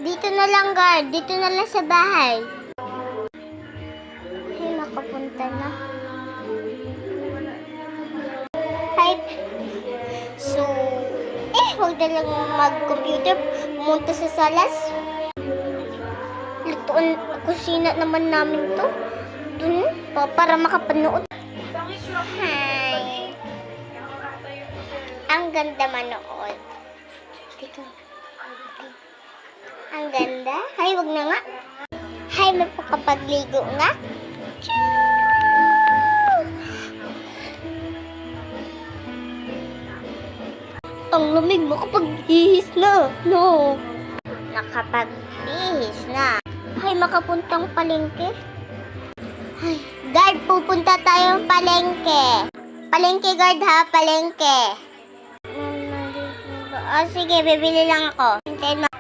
Dito na lang, guard. Dito na lang sa bahay. Ay, nakapunta na. Hi. So, huwag na lang mag-computer. Pumunta sa salas. Lutuan, kusina naman namin to. Dun, para makapanood. Hi. Ang ganda manood. Dito. Ang ganda. Hay, wag na nga. Hay, may pagkapagligo nga. Ang lamig, makapaghihis na. No. Nakapaghihis na. Hay, makapuntang palengke. Hay, guard, pupunta tayong palengke. Palengke, guard ha, palengke. Sige, bibili lang ako. Hintayin mo.